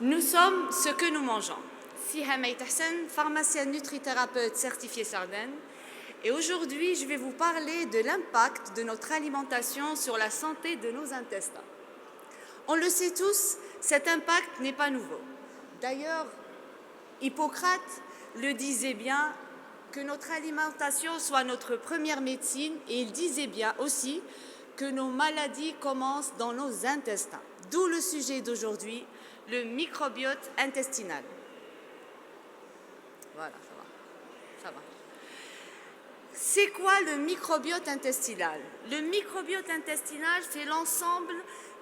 Nous sommes ce que nous mangeons. Siha Meït-Hassan, pharmacienne nutrithérapeute certifiée Sardaigne. Et aujourd'hui, je vais vous parler de l'impact de notre alimentation sur la santé de nos intestins. On le sait tous, cet impact n'est pas nouveau. D'ailleurs, Hippocrate le disait bien, que notre alimentation soit notre première médecine, et il disait bien aussi que nos maladies commencent dans nos intestins. D'où le sujet d'aujourd'hui, le microbiote intestinal. Voilà, ça va. C'est quoi le microbiote intestinal? Le microbiote intestinal, c'est l'ensemble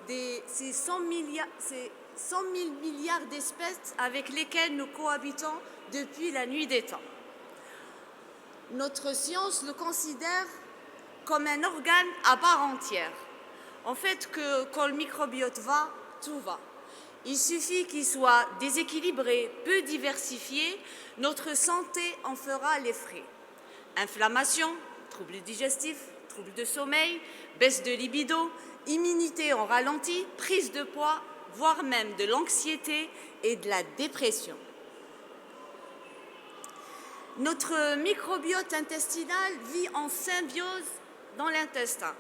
des 100 000 milliards d'espèces avec lesquelles nous cohabitons depuis la nuit des temps. Notre science le considère comme un organe à part entière. En fait, quand le microbiote va, tout va. Il suffit qu'il soit déséquilibré, peu diversifié, notre santé en fera les frais. Inflammation, troubles digestifs, troubles de sommeil, baisse de libido, immunité en ralenti, prise de poids, voire même de l'anxiété et de la dépression. Notre microbiote intestinal vit en symbiose dans l'intestin.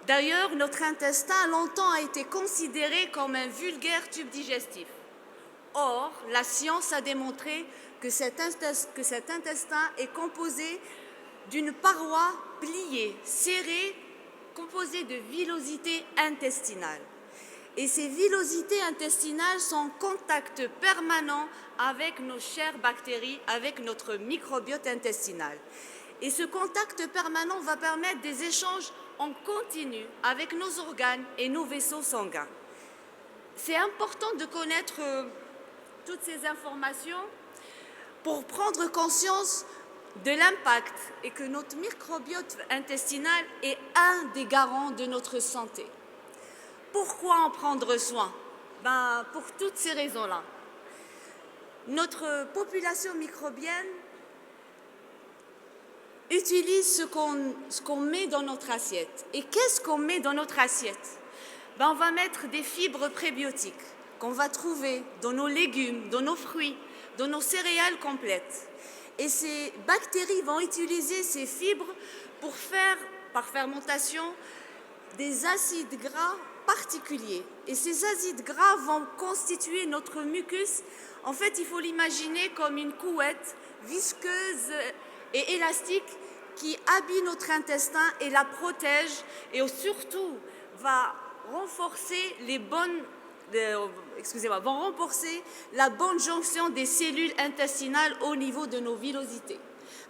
D'ailleurs, notre intestin longtemps a été considéré comme un vulgaire tube digestif. Or, la science a démontré que cet intestin est composé d'une paroi pliée, serrée, composée de villosités intestinales. Et ces villosités intestinales sont en contact permanent avec nos chères bactéries, avec notre microbiote intestinal. Et ce contact permanent va permettre des échanges en continu avec nos organes et nos vaisseaux sanguins. C'est important de connaître toutes ces informations pour prendre conscience de l'impact et que notre microbiote intestinal est un des garants de notre santé. Pourquoi en prendre soin? Pour toutes ces raisons-là. Notre population microbienne utilise ce qu'on met dans notre assiette. Et qu'est-ce qu'on met dans notre assiette? On va mettre des fibres prébiotiques qu'on va trouver dans nos légumes, dans nos fruits, dans nos céréales complètes. Et ces bactéries vont utiliser ces fibres pour faire, par fermentation, des acides gras particuliers. Et ces acides gras vont constituer notre mucus. En fait, il faut l'imaginer comme une couette visqueuse et élastique qui habille notre intestin et la protège et surtout va renforcer la bonne jonction des cellules intestinales au niveau de nos villosités.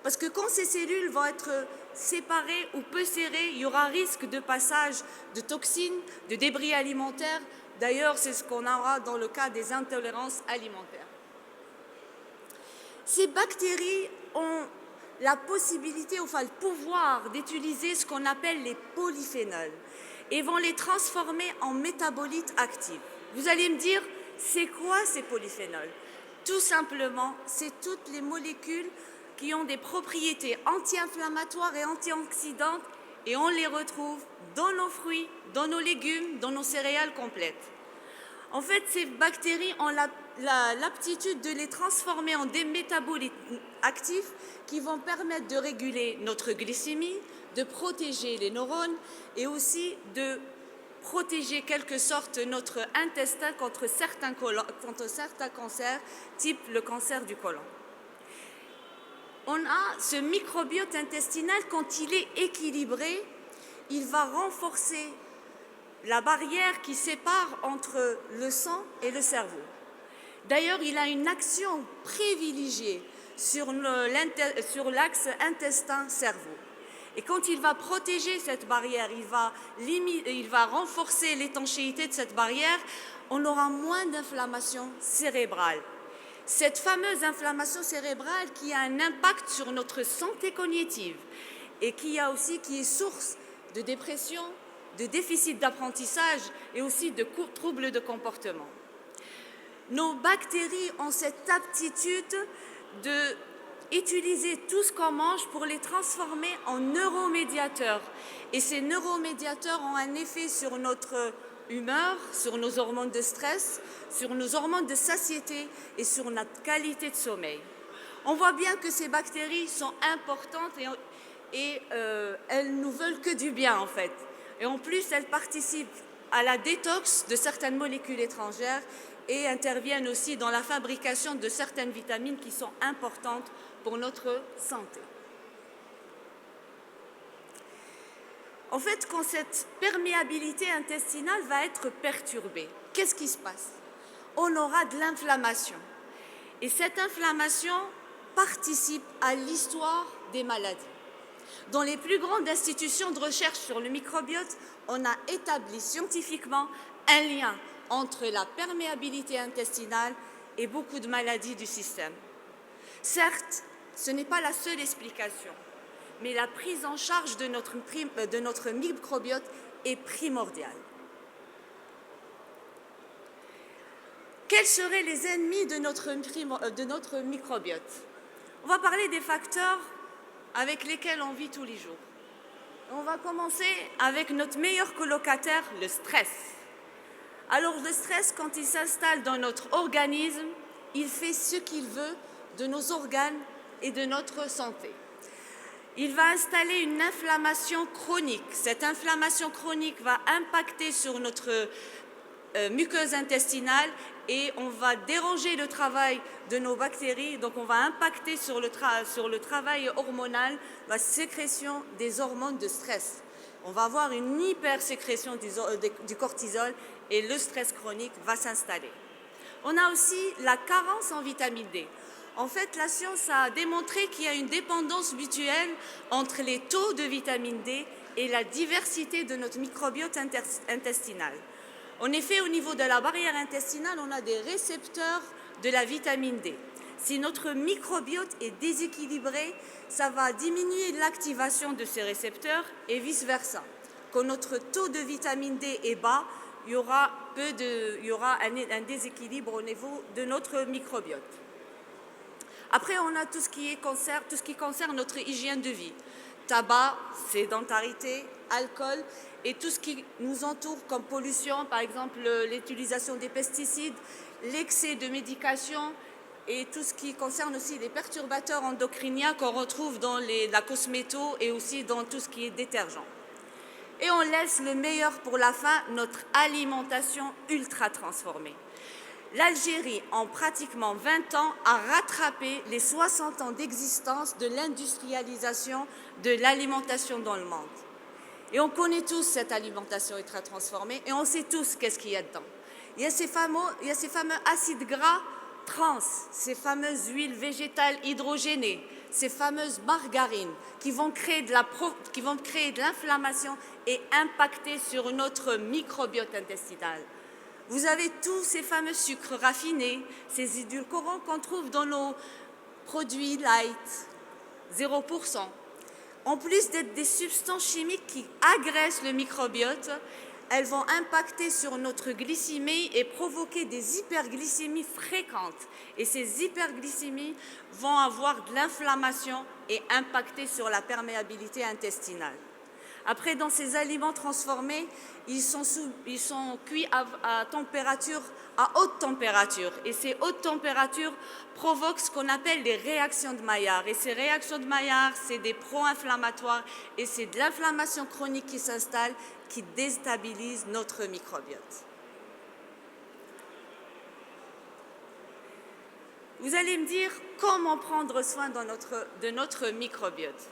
Parce que quand ces cellules vont être séparées ou peu serrées, il y aura risque de passage de toxines, de débris alimentaires. D'ailleurs, c'est ce qu'on aura dans le cas des intolérances alimentaires. Ces bactéries ont la possibilité, enfin le pouvoir d'utiliser ce qu'on appelle les polyphénols et vont les transformer en métabolites actifs. Vous allez me dire, c'est quoi ces polyphénols? Tout simplement, c'est toutes les molécules qui ont des propriétés anti-inflammatoires et antioxydantes et on les retrouve dans nos fruits, dans nos légumes, dans nos céréales complètes. En fait, ces bactéries ont l'aptitude de les transformer en des métabolites actifs qui vont permettre de réguler notre glycémie, de protéger les neurones et aussi de protéger quelque sorte notre intestin contre certains cancers, type le cancer du côlon. On a ce microbiote intestinal, quand il est équilibré, il va renforcer la barrière qui sépare entre le sang et le cerveau. D'ailleurs, il a une action privilégiée sur l'axe intestin-cerveau. Et quand il va protéger cette barrière, il va renforcer l'étanchéité de cette barrière, on aura moins d'inflammation cérébrale. Cette fameuse inflammation cérébrale qui a un impact sur notre santé cognitive et qui est source de dépression, de déficit d'apprentissage et aussi de troubles de comportement. Nos bactéries ont cette aptitude d'utiliser tout ce qu'on mange pour les transformer en neuromédiateurs. Et ces neuromédiateurs ont un effet sur notre humeur, sur nos hormones de stress, sur nos hormones de satiété et sur notre qualité de sommeil. On voit bien que ces bactéries sont importantes et elles nous veulent que du bien en fait. Et en plus, elles participent à la détox de certaines molécules étrangères et interviennent aussi dans la fabrication de certaines vitamines qui sont importantes pour notre santé. En fait, quand cette perméabilité intestinale va être perturbée, qu'est-ce qui se passe? On aura de l'inflammation. Et cette inflammation participe à l'histoire des maladies. Dans les plus grandes institutions de recherche sur le microbiote, on a établi scientifiquement un lien entre la perméabilité intestinale et beaucoup de maladies du système. Certes, ce n'est pas la seule explication, mais la prise en charge de notre microbiote est primordiale. Quels seraient les ennemis de notre microbiote? On va parler des facteurs avec lesquels on vit tous les jours. On va commencer avec notre meilleur colocataire, le stress. Alors le stress, quand il s'installe dans notre organisme, il fait ce qu'il veut de nos organes et de notre santé. Il va installer une inflammation chronique. Cette inflammation chronique va impacter sur notre muqueuse intestinale et on va déranger le travail de nos bactéries, donc on va impacter sur le travail hormonal, la sécrétion des hormones de stress. On va avoir une hypersécrétion du cortisol et le stress chronique va s'installer. On a aussi la carence en vitamine D. En fait, la science a démontré qu'il y a une dépendance mutuelle entre les taux de vitamine D et la diversité de notre microbiote intestinal. En effet, au niveau de la barrière intestinale, on a des récepteurs de la vitamine D. Si notre microbiote est déséquilibré, ça va diminuer l'activation de ces récepteurs et vice-versa. Quand notre taux de vitamine D est bas, il y aura un déséquilibre au niveau de notre microbiote. Après, on a tout ce qui concerne notre hygiène de vie. Tabac, sédentarité, alcool et tout ce qui nous entoure comme pollution, par exemple l'utilisation des pesticides, l'excès de médication et tout ce qui concerne aussi les perturbateurs endocriniens qu'on retrouve dans la cosméto et aussi dans tout ce qui est détergent. Et on laisse le meilleur pour la fin, notre alimentation ultra transformée. L'Algérie, en pratiquement 20 ans, a rattrapé les 60 ans d'existence de l'industrialisation de l'alimentation dans le monde. Et on connaît tous cette alimentation ultra transformée et on sait tous qu'est-ce qu'il y a dedans. Il y a ces fameux acides gras trans, ces fameuses huiles végétales hydrogénées, ces fameuses margarines qui vont créer de l'inflammation et impacter sur notre microbiote intestinal. Vous avez tous ces fameux sucres raffinés, ces édulcorants qu'on trouve dans nos produits light, 0%. En plus d'être des substances chimiques qui agressent le microbiote, elles vont impacter sur notre glycémie et provoquer des hyperglycémies fréquentes. Et ces hyperglycémies vont avoir de l'inflammation et impacter sur la perméabilité intestinale. Après, dans ces aliments transformés, ils sont cuits à haute température. Et ces hautes températures provoquent ce qu'on appelle des réactions de Maillard. Et ces réactions de Maillard, c'est des pro-inflammatoires et c'est de l'inflammation chronique qui s'installe, qui déstabilise notre microbiote. Vous allez me dire comment prendre soin de notre microbiote.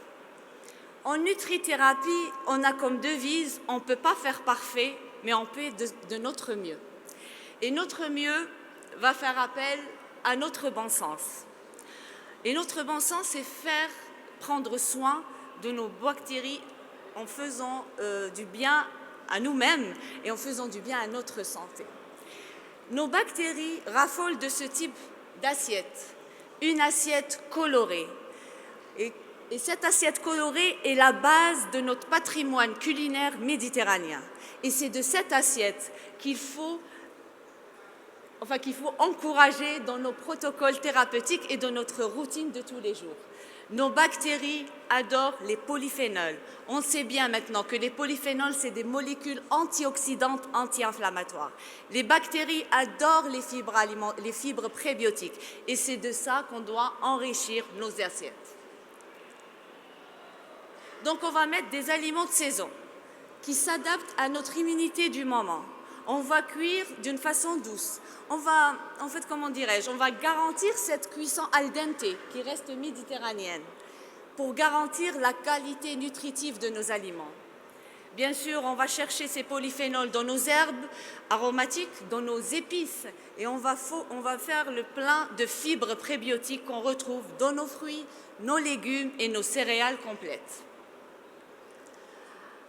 En nutrithérapie, on a comme devise « on ne peut pas faire parfait, mais on peut de notre mieux ». Et notre mieux va faire appel à notre bon sens. Et notre bon sens, c'est prendre soin de nos bactéries en faisant du bien à nous-mêmes et en faisant du bien à notre santé. Nos bactéries raffolent de ce type d'assiette, une assiette colorée. Et cette assiette colorée est la base de notre patrimoine culinaire méditerranéen. Et c'est de cette assiette qu'il faut qu'il faut encourager dans nos protocoles thérapeutiques et dans notre routine de tous les jours. Nos bactéries adorent les polyphénols. On sait bien maintenant que les polyphénols, c'est des molécules antioxydantes, anti-inflammatoires. Les bactéries adorent les fibres prébiotiques. Et c'est de ça qu'on doit enrichir nos assiettes. Donc on va mettre des aliments de saison qui s'adaptent à notre immunité du moment. On va cuire d'une façon douce. On va garantir cette cuisson al dente qui reste méditerranéenne pour garantir la qualité nutritive de nos aliments. Bien sûr, on va chercher ces polyphénols dans nos herbes aromatiques, dans nos épices, et on va faire le plein de fibres prébiotiques qu'on retrouve dans nos fruits, nos légumes et nos céréales complètes.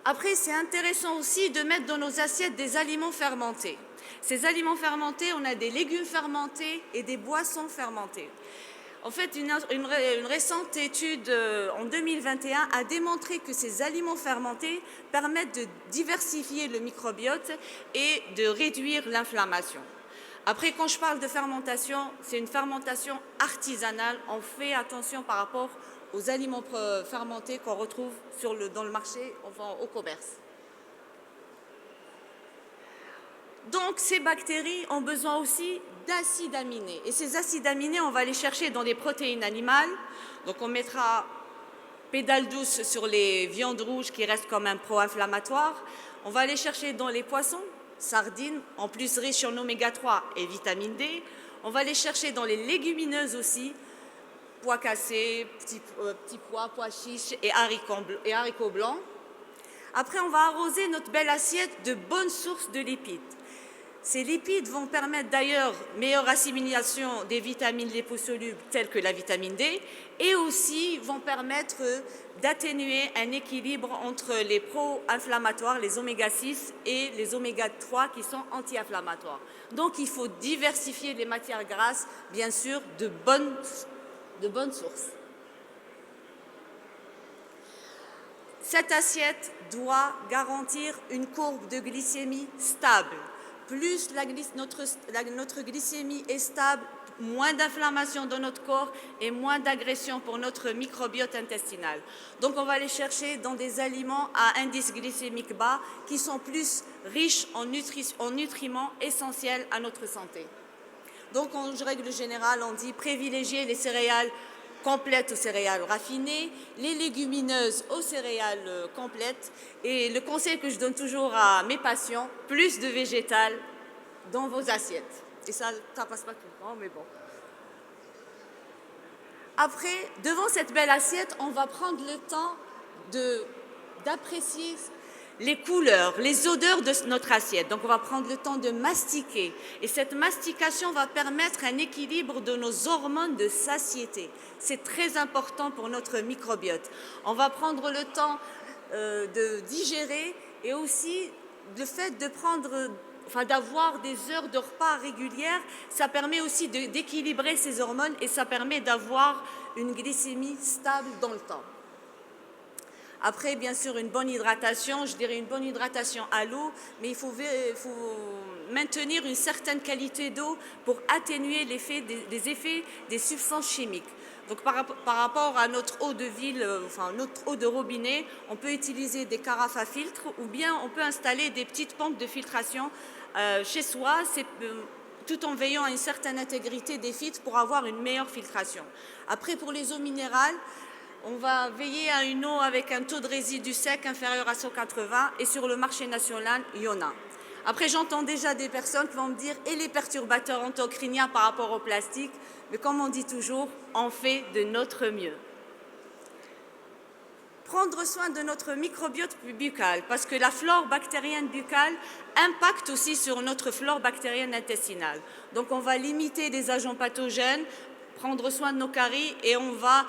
Après, c'est intéressant aussi de mettre dans nos assiettes des aliments fermentés. Ces aliments fermentés, on a des légumes fermentés et des boissons fermentées. En fait, une récente étude en 2021 a démontré que ces aliments fermentés permettent de diversifier le microbiote et de réduire l'inflammation. Après, quand je parle de fermentation, c'est une fermentation artisanale. On fait attention par rapport aux aliments fermentés qu'on retrouve dans le marché, au commerce. Donc, ces bactéries ont besoin aussi d'acides aminés. Et ces acides aminés, on va les chercher dans des protéines animales. Donc, on mettra pédale douce sur les viandes rouges qui restent comme un pro-inflammatoire. On va les chercher dans les poissons, sardines, en plus riches en oméga 3 et vitamine D. On va les chercher dans les légumineuses aussi, pois cassés, petits pois, pois chiches et haricots blancs. Après, on va arroser notre belle assiette de bonnes sources de lipides. Ces lipides vont permettre d'ailleurs meilleure assimilation des vitamines liposolubles telles que la vitamine D et aussi vont permettre d'atténuer un équilibre entre les pro-inflammatoires, les oméga 6 et les oméga 3 qui sont anti-inflammatoires. Donc il faut diversifier les matières grasses, bien sûr, de bonnes sources. Cette assiette doit garantir une courbe de glycémie stable. Plus notre glycémie est stable, moins d'inflammation dans notre corps et moins d'agression pour notre microbiote intestinal. Donc on va aller chercher dans des aliments à indice glycémique bas qui sont plus riches en nutriments essentiels à notre santé. Donc en règle générale, on dit privilégier les céréales complètes aux céréales raffinées, les légumineuses aux céréales complètes. Et le conseil que je donne toujours à mes patients, plus de végétal dans vos assiettes. Et ça passe pas tout le temps, mais bon. Après, devant cette belle assiette, on va prendre le temps d'apprécier les couleurs, les odeurs de notre assiette. Donc, on va prendre le temps de mastiquer. Et cette mastication va permettre un équilibre de nos hormones de satiété. C'est très important pour notre microbiote. On va prendre le temps de digérer et aussi le fait d'avoir des heures de repas régulières, ça permet aussi d'équilibrer ces hormones et ça permet d'avoir une glycémie stable dans le temps. Après, bien sûr, une bonne hydratation, je dirais une bonne hydratation à l'eau, mais il faut maintenir une certaine qualité d'eau pour atténuer des effets des substances chimiques. Donc, par rapport à notre eau de ville, notre eau de robinet, on peut utiliser des carafes à filtre ou bien on peut installer des petites pompes de filtration chez soi, tout en veillant à une certaine intégrité des filtres pour avoir une meilleure filtration. Après, pour les eaux minérales, on va veiller à une eau avec un taux de résidus secs inférieur à 180 et sur le marché national, il y en a. Après, j'entends déjà des personnes qui vont me dire « et les perturbateurs endocriniens par rapport au plastique ?» Mais comme on dit toujours, on fait de notre mieux. Prendre soin de notre microbiote buccal, parce que la flore bactérienne buccale impacte aussi sur notre flore bactérienne intestinale. Donc on va limiter les agents pathogènes, prendre soin de nos caries et on va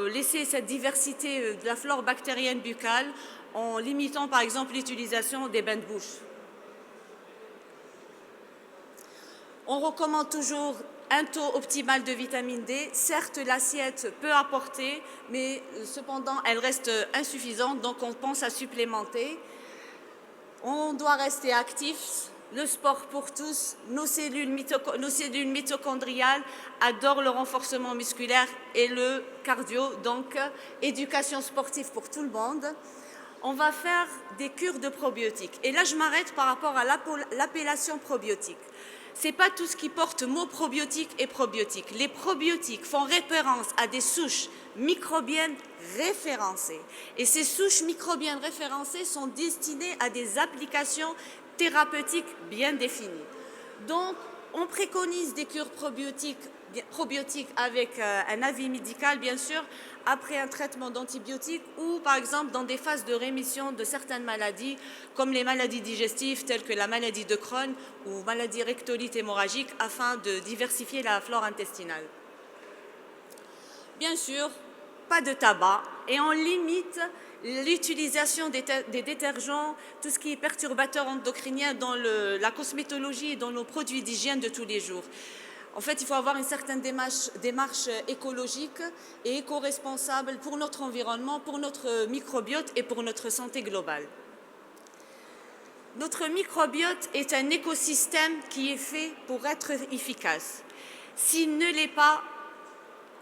laisser cette diversité de la flore bactérienne buccale en limitant par exemple l'utilisation des bains de bouche. On recommande toujours un taux optimal de vitamine D. Certes, l'assiette peut apporter, mais cependant, elle reste insuffisante, donc on pense à supplémenter. On doit rester actif, le sport pour tous, nos cellules mitochondriales adorent le renforcement musculaire et le cardio, donc éducation sportive pour tout le monde. On va faire des cures de probiotiques. Et là, je m'arrête par rapport à l'appellation probiotique. Ce n'est pas tout ce qui porte mot probiotique et probiotique. Les probiotiques font référence à des souches microbiennes référencées. Et ces souches microbiennes référencées sont destinées à des applications thérapeutiques bien définies. Donc, on préconise des cures probiotiques avec un avis médical, bien sûr, après un traitement d'antibiotiques ou, par exemple, dans des phases de rémission de certaines maladies, comme les maladies digestives, telles que la maladie de Crohn ou maladie rectolite hémorragique, afin de diversifier la flore intestinale. Bien sûr, pas de tabac et on limite l'utilisation des détergents, tout ce qui est perturbateur endocrinien dans la cosmétologie et dans nos produits d'hygiène de tous les jours. En fait, il faut avoir une certaine démarche écologique et éco-responsable pour notre environnement, pour notre microbiote et pour notre santé globale. Notre microbiote est un écosystème qui est fait pour être efficace. S'il ne l'est pas,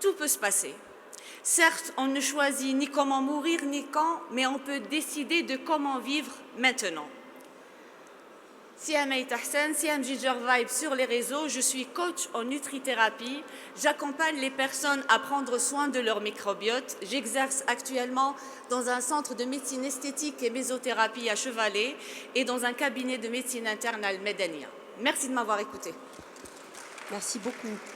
tout peut se passer. Certes, on ne choisit ni comment mourir ni quand, mais on peut décider de comment vivre maintenant. Siam Tahsen, Siam Ginger Vibe sur les réseaux, je suis coach en nutrithérapie. J'accompagne les personnes à prendre soin de leur microbiote. J'exerce actuellement dans un centre de médecine esthétique et mésothérapie à Chevalet et dans un cabinet de médecine interne à Al Medania. Merci de m'avoir écouté. Merci beaucoup.